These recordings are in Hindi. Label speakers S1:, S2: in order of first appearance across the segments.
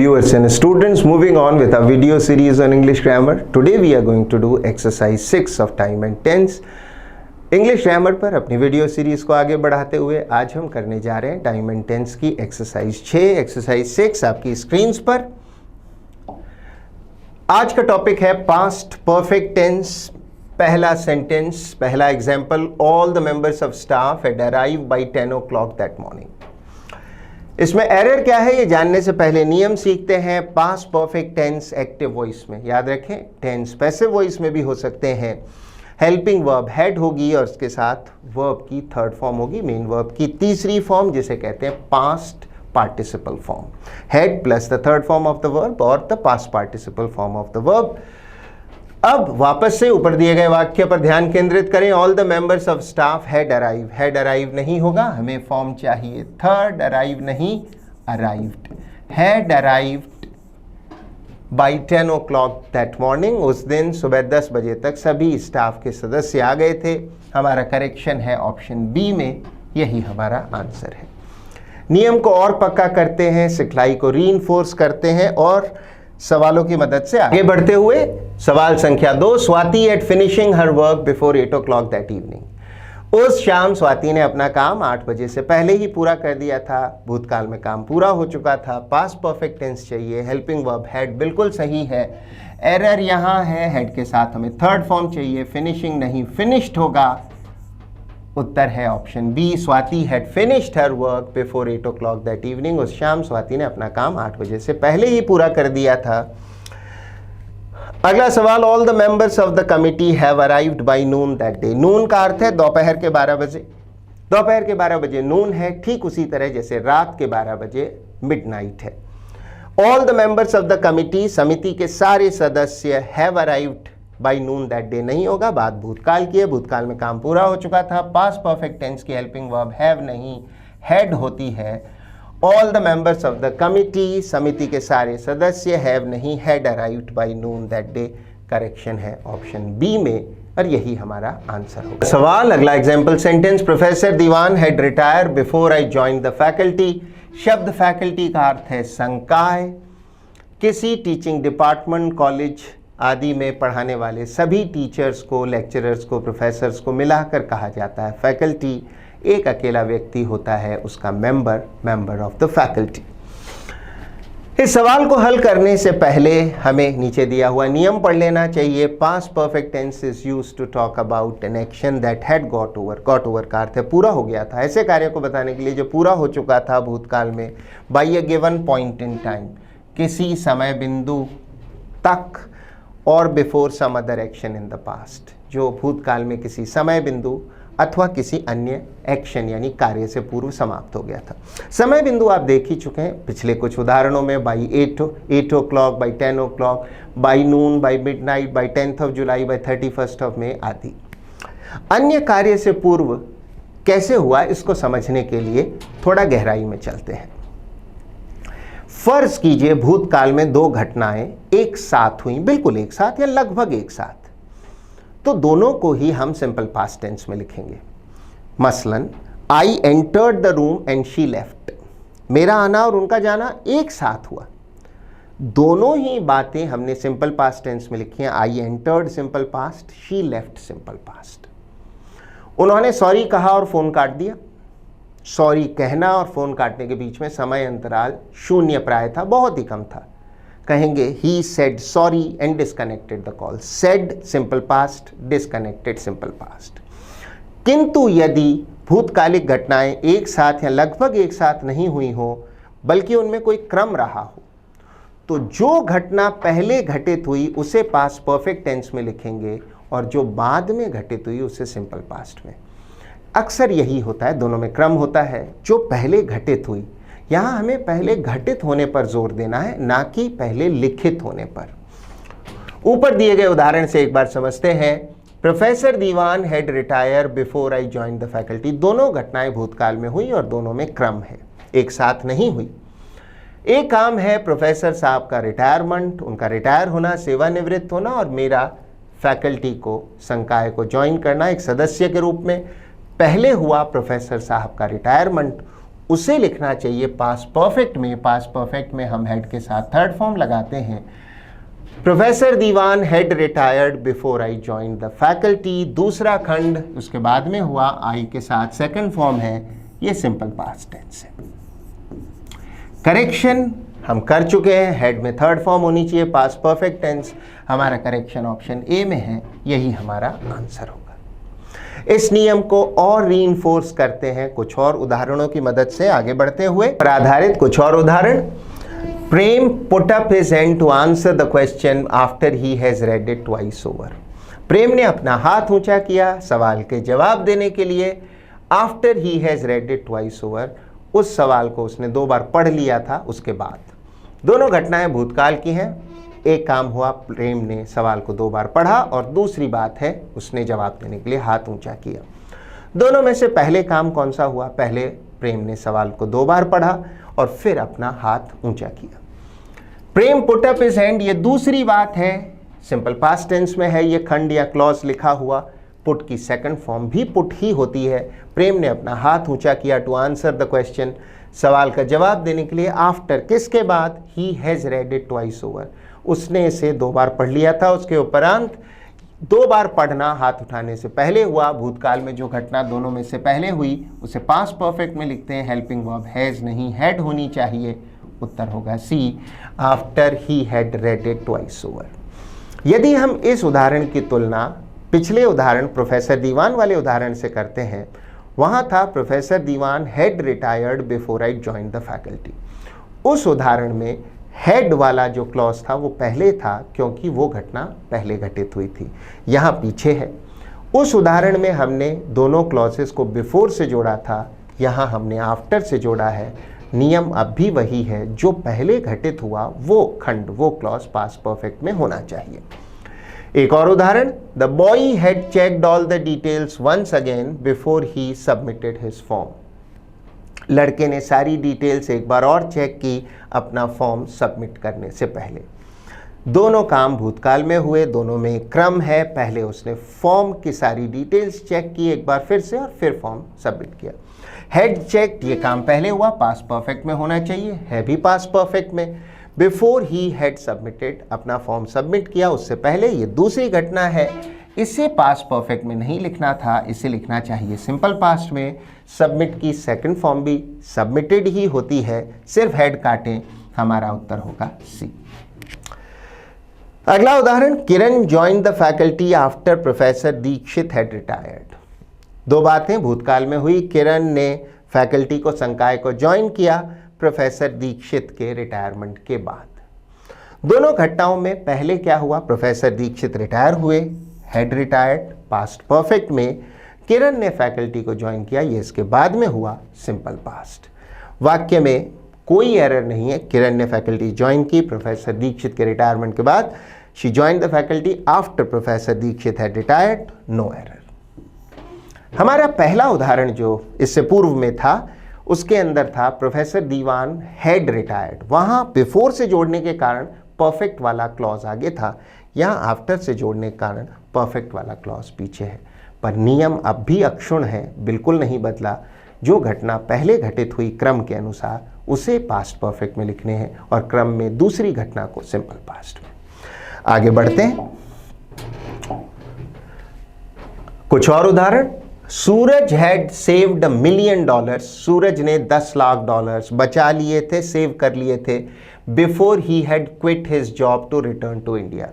S1: viewers and students, moving on with our video series on English grammar. Today we are going to do exercise 6 of time and tense. English grammar पर अपनी वीडियो सीरीज को आगे बढ़ाते हुए आज हम करने जा रहे हैं टाइम एंड टेंस की एक्सरसाइज 6, एक्सरसाइज 6 आपकी स्क्रीन्स पर। आज का टॉपिक है पास्ट परफेक्ट टेंस। पहला सेंटेंस, पहला example, all the members of staff had arrive by 10 o'clock that morning. इसमें एरर क्या है ये जानने से पहले नियम सीखते हैं। Past perfect tense active voice में, याद रखें, टेंस पैसिव वॉइस में भी हो सकते हैं। हेल्पिंग वर्ब हैड होगी और उसके साथ वर्ब की थर्ड फॉर्म होगी, मेन वर्ब की तीसरी फॉर्म, जिसे कहते हैं past participle form. Had plus the third form of the verb और the past participle form of the verb. अब वापस से ऊपर दिए गए वाक्य पर ध्यान केंद्रित करें। All the members of staff had arrive. Had arrive नहीं होगा, हमें फॉर्म चाहिए थर्ड, अराइव नहीं, arrived. Had arrived by 10 o'clock that morning. उस दिन सुबह 10 बजे तक सभी स्टाफ के सदस्य आ गए थे। हमारा करेक्शन है ऑप्शन बी में, यही हमारा आंसर है। नियम को और पक्का करते हैं, सिखलाई को रीइंफोर्स करते हैं और सवालों की मदद से आगे बढ़ते हुए सवाल संख्या 2। Swati at finishing her work before 8 o'clock that evening. उस शाम स्वाति ने अपना काम 8 बजे से पहले ही पूरा कर दिया था। भूतकाल में काम पूरा हो चुका था। पास्ट परफेक्ट टेंस चाहिए। हेल्पिंग वर्ब हैड बिल्कुल सही है। एरर यहाँ है, हेड के साथ हमें थर्ड फॉर्म चाहिए। फिनिशिंग नहीं, फिनिश्ड होगा। उत्तर है option B, Swati had finished her work before 8 o'clock that evening. उस शाम स्वाति ने अपना काम 8 बजे से पहले ही पूरा कर दिया था। अगला सवाल, all the members of the committee have arrived by noon that day. Noon का अर्थ है दोपहर के 12 बजे। दोपहर के 12 बजे नून है, ठीक उसी तरह जैसे रात के 12 बजे मिडनाइट है। All the members of the committee, समिति के सारे सदस्य, have arrived by noon that day नहीं होगा, बात भूतकाल की है। भूतकाल में काम पूरा हो चुका था। पास्ट परफेक्ट टेंस की हेल्पिंग वर्ब हैव नहीं, हैड होती है। All the members of the committee, समिति के सारे सदस्य, हैव नहीं, had arrived by noon that day. Correction है ऑप्शन बी में और यही हमारा आंसर होगा। सवाल अगला example sentence, professor Diwan had retire before I join the faculty. शब्द फैकल्टी का अर्थ है संकाय। किसी टीचिंग डिपार्टमेंट, कॉलेज आदि में पढ़ाने वाले सभी टीचर्स को, लेक्चरर्स को, प्रोफेसर्स को मिलाकर कहा जाता है फैकल्टी। एक अकेला व्यक्ति होता है उसका member, member of the faculty. इस सवाल को हल करने से पहले हमें नीचे दिया हुआ नियम पढ़ लेना चाहिए। Past perfect tense is used to talk about an action that had got over. Got over का अर्थ है पूरा हो गया था। ऐसे कार्य को बताने के लिए जो पूरा हो चुका था भूतकाल में, by a given point in time, किसी समय बिंदु तक, और before some other action in the past, जो भूतकाल में किसी समय बिंदु अथवा किसी अन्य एक्शन यानी कार्य से पूर्व समाप्त हो गया था। समय बिंदु आप देख ही चुके हैं पिछले कुछ उदाहरणों में, by 8 o'clock, by 10 o'clock, by Noon, by midnight, by 10th of July, by 31st of May आदि। अन्य कार्य से पूर्व कैसे हुआ इसको समझने के लिए थोड़ा गहराई में चलते हैं। फर्ज कीजिए भूतकाल में 2 घटनाएं एक साथ हुई, बिल्कुल एक साथ या लगभग एक साथ, तो दोनों को ही हम सिंपल पास्ट टेंस में लिखेंगे। मसलन, I entered the room and she left. मेरा आना और उनका जाना एक साथ हुआ। दोनों ही बातें हमने सिंपल पास्ट टेंस में लिखी हैं। I entered simple past, she left simple past. उन्होंने सॉरी कहा और फोन काट दिया। सॉरी कहना और फोन काटने के बीच में समय अंतराल शून्य प्राय था, बहुत ही कम था। कहेंगे he said sorry and disconnected the call. Said simple past, disconnected simple past. किंतु यदि भूतकालिक घटनाएं एक साथ या लगभग एक साथ नहीं हुई हो, बल्कि उनमें कोई क्रम रहा हो, तो जो घटना पहले घटित हुई उसे पास्ट परफेक्ट टेंस में लिखेंगे और जो बाद में घटित हुई उसे सिंपल पास्ट में। अक्सर यही होता है, दोनों में क्रम होता है। जो पहले घटित हुई, यहाँ हमें पहले घटित होने पर जोर देना है, ना कि पहले लिखित होने पर। ऊपर दिए गए उदाहरण से एक बार समझते हैं। Professor Diwan had retire before I join the faculty. दोनों घटनाएं भूतकाल में हुई और दोनों में क्रम है, एक साथ नहीं हुई। एक काम है प्रोफेसर साहब का रिटायरमेंट, उनका रिटायर होना, सेवानिवृत्त होना, और मेरा फैकल्टी को, संकाय को ज्वाइन करना एक सदस्य के रूप में। पहले हुआ प्रोफेसर साहब का रिटायरमेंट, उसे लिखना चाहिए पास्ट परफेक्ट में। पास्ट परफेक्ट में हम हैड के साथ थर्ड फॉर्म लगाते हैं। Professor Diwan had retired before I joined the faculty. दूसरा खंड उसके बाद में हुआ, आई के साथ सेकंड फॉर्म है, ये सिंपल पास्ट टेंस है। करेक्शन हम कर चुके हैं, हेड में थर्ड फॉर्म होनी चाहिए, पास्ट परफेक्ट टेंस। हमारा करेक्शन ऑप्शन ए में है, यही हमारा आंसर होगा। इस नियम को और रीइंफोर्स करते हैं कुछ और उदाहरणों की मदद से। आगे बढ़ते हुए पर आधारित कुछ और उदाहरण। Prem put up his hand to answer the question after he has read it twice over. Prem ने अपना हाथ ऊंचा किया सवाल के जवाब देने के लिए, after he has read it twice over, उस सवाल को उसने 2 बार पढ़ लिया था उसके बाद। दोनों घटनाएं भूतकाल की हैं। एक काम हुआ, प्रेम ने सवाल को 2 बार पढ़ा, और दूसरी बात है उसने जवाब देने के लिए हाथ ऊंचा किया। दोनों में से पहले काम कौन सा हुआ? पहले प्रेम ने सवाल को 2 बार पढ़ा और फिर अपना हाथ ऊंचा किया। प्रेम पुट अप हिज हैंड, ये दूसरी बात है, सिंपल पास्ट टेंस में है, ये खंड या क्लॉज लिखा हुआ। पुट की सेकंड फॉर्म भी पुट ही होती है। प्रेम ने अपना हाथ ऊंचा किया टू आंसर द क्वेश्चन, सवाल का जवाब देने के लिए, आफ्टर किसके बाद? ही has read it twice over, उसने इसे 2 बार पढ़ लिया था। उसके उपरांत 2 बार पढ़ना हाथ उठाने से पहले हुआ। भूतकाल में जो घटना दोनों में से पहले हुई उसे पास्ट परफेक्ट में लिखते हैं, हेल्पिंग वर्ब हैज नहीं हैड होनी चाहिए। उत्तर होगा C, after he had read it twice over. यदि हम इस उदाहरण की तुलना पिछले उदाहरण प्रोफेसर दीवान वाले उदाहरण से करते हैं, वहाँ था professor Diwan had retired before I joined the faculty. उस उदाहरण में हैड वाला जो क्लॉज था वो पहले था, क्योंकि वो घटना पहले घटित हुई थी। यहाँ पीछे है। उस उदाहरण में हमने दोनों क्लॉजेस को बिफोर से जोड़ा था, यहाँ हमने आफ्टर से जोड़ा है। नियम अब भी वही है, जो पहले घटित हुआ वो खंड, वो क्लॉज पास्ट परफेक्ट में होना चाहिए। एक और उदाहरण, the boy had checked all the details once again before he submitted his form. लड़के ने सारी डिटेल्स एक बार और चेक की अपना फॉर्म सबमिट करने से पहले। दोनों काम भूतकाल में हुए, दोनों में एक क्रम है। पहले उसने फॉर्म की सारी डिटेल्स चेक की एक बार फिर से, और फिर फॉर्म सबमिट किया। हैड चेक्ड, ये काम पहले हुआ, पास्ट परफेक्ट में होना चाहिए, है भी पास्ट परफेक्ट में। बिफोर ही हैड सबमिटेड, अपना फॉर्म सबमिट किया उससे पहले, ये दूसरी घटना है। इसे पास्ट परफेक्ट में नहीं लिखना था, इसे लिखना चाहिए सिंपल पास्ट में। सबमिट की सेकंड फॉर्म भी सबमिटेड ही होती है, सिर्फ हेड काटें, हमारा उत्तर होगा सी। अगला उदाहरण, Kiran join the faculty after professor Dixit had retired. 2 बातें भूतकाल में हुई, किरण ने फैकल्टी को, संकाय को ज्वाइन किया प्रोफेसर दीक्षित के रिटायरमेंट के बाद। दोनों घटनाओं में पहले क्या हुआ? प्रोफेसर दीक्षित रिटायर हुए, हैड रिटायर्ड, पास्ट परफेक्ट में। किरण ने फैकल्टी को ज्वाइन किया, ये इसके बाद में हुआ, सिंपल पास्ट। वाक्य में कोई एरर नहीं है। किरण ने फैकल्टी ज्वाइन की प्रोफेसर दीक्षित के रिटायरमेंट के बाद। She join the faculty after professor Dixit had retired, no error. हमारा पहला उदाहरण जो इससे पूर्व में था, उसके अंदर था प्रोफेसर दीवान हैड रिटायर्ड। वहाँ बिफोर से जोड़ने के कारण परफेक्ट वाला क्लॉज आगे था, यहाँ आफ्टर से जोड़ने के कारण परफेक्ट वाला क्लॉज पीछे है। पर नियम अब भी अक्षुण है, बिल्कुल नहीं बदला। जो घटना पहले घटित हुई क्रम के अनुसार, उसे पास्ट परफेक्ट में लिखने हैं, और क्रम में दूसरी घटना को सिंपल पास्ट में। आगे बढ़ते हैं, कुछ और उदाहरण। सूरज हैड सेव्ड $1 मिलियन, सूरज ने $10 लाख बचा लिए थे, सेव कर लिए थे, before he had quit his job to return to India.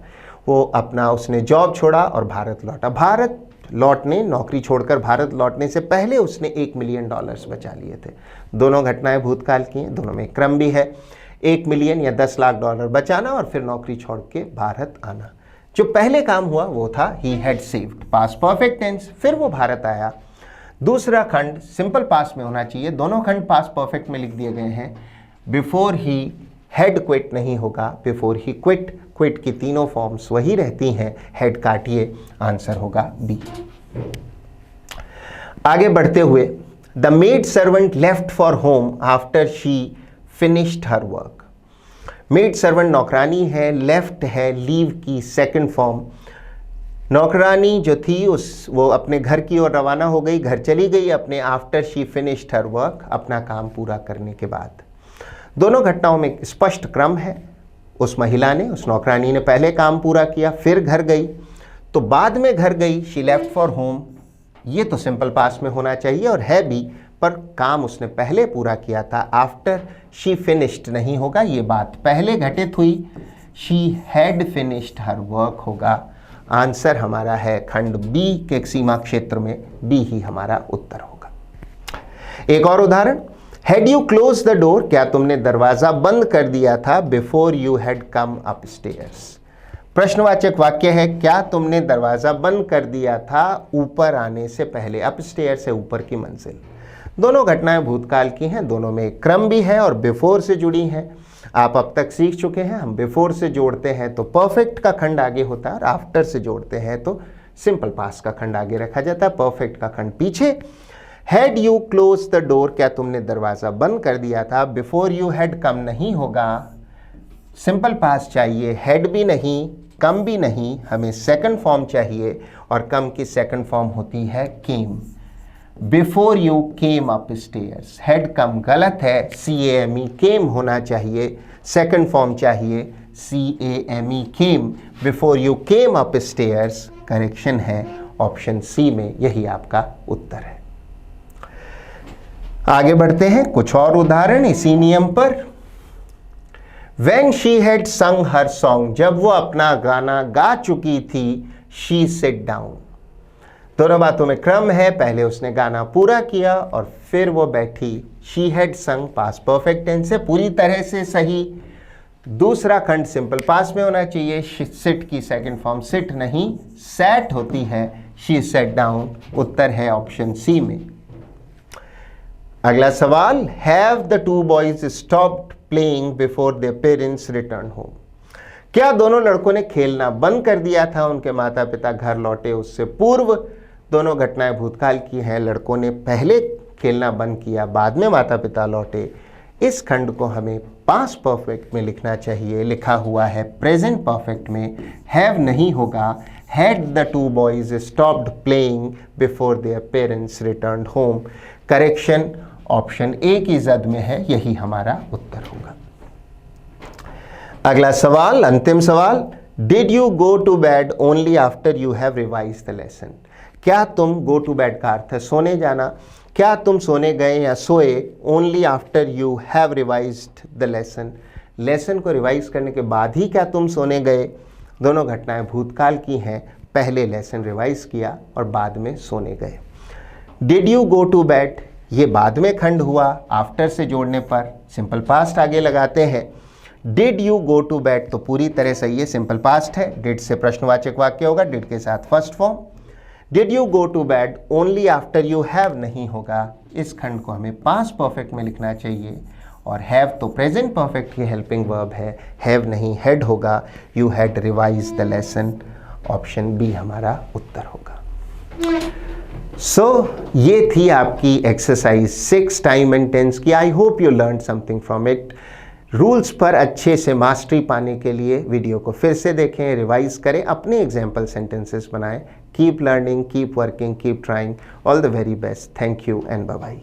S1: वो अपना उसने जॉब छोड़ा और भारत लौटा। भारत लौटने, नौकरी छोड़कर भारत लौटने से पहले उसने $1 मिलियन बचा लिए थे। दोनों घटनाएं भूतकाल की हैं, दोनों में क्रम भी है। 1 मिलियन या $10 लाख बचाना और फिर नौकरी छोड़ के भारत आना। जो पहले काम हुआ वो था he had saved, past perfect tense, फिर वो भारत आया। दूसरा खंड सिंपल पास्ट में होना चाहिए, दोनों खंड पास्ट परफेक्ट में लिख दिए गए हैं। बिफोर ही हैड क्विट नहीं होगा, बिफोर ही क्विट। क्विट की तीनों फॉर्म्स वही रहती हैं, हेड काटिए, आंसर होगा बी। आगे बढ़ते हुए, the maid servant left for home after she finished her work. Maid servant नौकरानी है, लेफ्ट है लीव की सेकंड फॉर्म। नौकरानी जो थी वो अपने घर की ओर रवाना हो गई, घर चली गई अपने after she finished her work, अपना काम पूरा करने के बाद। दोनों घटनाओं में स्पष्ट क्रम है। उस महिला ने, उस नौकरानी ने पहले काम पूरा किया, फिर घर गई, तो बाद में घर गई, शी लेफ्ट फॉर होम, ये तो सिंपल पास्ट में होना चाहिए और है भी, पर काम उसने पहले पूरा किया था, आफ्टर शी फिनिश्ड नहीं होगा, ये बात पहले घटित हुई, she had finished her work होगा। आंसर हमारा है खंड बी के सीमा क्षेत्र में, बी ही हमारा उत्तर होगा। एक और उदाहरण, had you close the door, क्या तुमने दरवाजा बंद कर दिया था, before you had come upstairs. प्रश्नवाचक वाक्य है, क्या तुमने दरवाजा बंद कर दिया था ऊपर आने से पहले, अपस्टेयर से ऊपर की मंजिल। दोनों घटनाएं भूतकाल की हैं, दोनों में एक क्रम भी है और बिफोर से जुड़ी हैं। आप अब तक सीख चुके हैं, हम बिफोर से जोड़ते हैं तो परफेक्ट का खंड आगे होता है और आफ्टर से जोड़ते हैं तो सिंपल पास्ट का खंड आगे रखा जाता है, परफेक्ट का खंड पीछे। Had you close the door, क्या तुमने दरवाजा बंद कर दिया था, बिफोर यू हैड कम नहीं होगा, सिंपल पास्ट चाहिए, हैड भी नहीं, कम भी नहीं, हमें सेकंड फॉर्म चाहिए और कम की सेकंड फॉर्म होती है came. Before you came upstairs, had come गलत है, CAME केम होना चाहिए, सेकंड फॉर्म चाहिए CAME came. Before you came upstairs correction है ऑप्शन सी में, यही आपका उत्तर है। आगे बढ़ते हैं, कुछ और उदाहरण इसी नियम पर। When she had sung her song, जब वो अपना गाना गा चुकी थी, she sit down। दोनों बातों में क्रम है, पहले उसने गाना पूरा किया और फिर वो बैठी। शी हैड संग पास्ट परफेक्ट टेंस से पूरी तरह से सही। दूसरा खंड सिंपल पास्ट में होना चाहिए, सिट की सेकंड फॉर्म सिट नहीं सैट होती है, शी सेट डाउन, उत्तर है ऑप्शन सी में। अगला सवाल, have the two boys stopped playing before their parents return home. क्या दोनों लड़कों ने खेलना बंद कर दिया था उनके माता पिता घर लौटे उससे पूर्व। दोनों घटनाएं भूतकाल की हैं, लड़कों ने पहले खेलना बंद किया, बाद में माता पिता लौटे। इस खंड को हमें पास्ट परफेक्ट में लिखना चाहिए, लिखा हुआ है प्रेजेंट परफेक्ट में, हैव नहीं होगा, had the two boys stopped playing before their parents returned home. Correction option A की जद में है, यही हमारा उत्तर होगा। अगला सवाल, अंतिम सवाल, did you go to bed only after you have revise the lesson. क्या तुम, गो टू बेड का अर्थ है सोने जाना, क्या तुम सोने गए या सोए only after you have revised the lesson, lesson को रिवाइज करने के बाद ही क्या तुम सोने गए। दोनों घटनाएं भूतकाल की हैं, पहले लेसन रिवाइज किया और बाद में सोने गए। Did you go to bed, ये बाद में खंड हुआ, आफ्टर से जोड़ने पर सिंपल पास्ट आगे लगाते हैं। Did you go to bed तो पूरी तरह सही है, सिंपल पास्ट है, डिड से प्रश्नवाचक वाक्य होगा, डिड के साथ first form. Did you go to bed only after you have नहीं होगा, इस खंड को हमें पास्ट परफेक्ट में लिखना चाहिए और हैव तो प्रेजेंट परफेक्ट की हेल्पिंग वर्ब है, हैव नहीं हैड होगा, you had revise the lesson, option B हमारा उत्तर होगा। ये थी आपकी एक्सरसाइज 6 टाइम एंड टेंस की। I hope you learn something from it. Rules पर अच्छे से मास्टरी पाने के लिए वीडियो को फिर से देखें, रिवाइज करें, अपने एग्जाम्पल सेंटेंसेस बनाएं। Keep learning, keep working, keep trying. All the very best. Thank you and bye bye.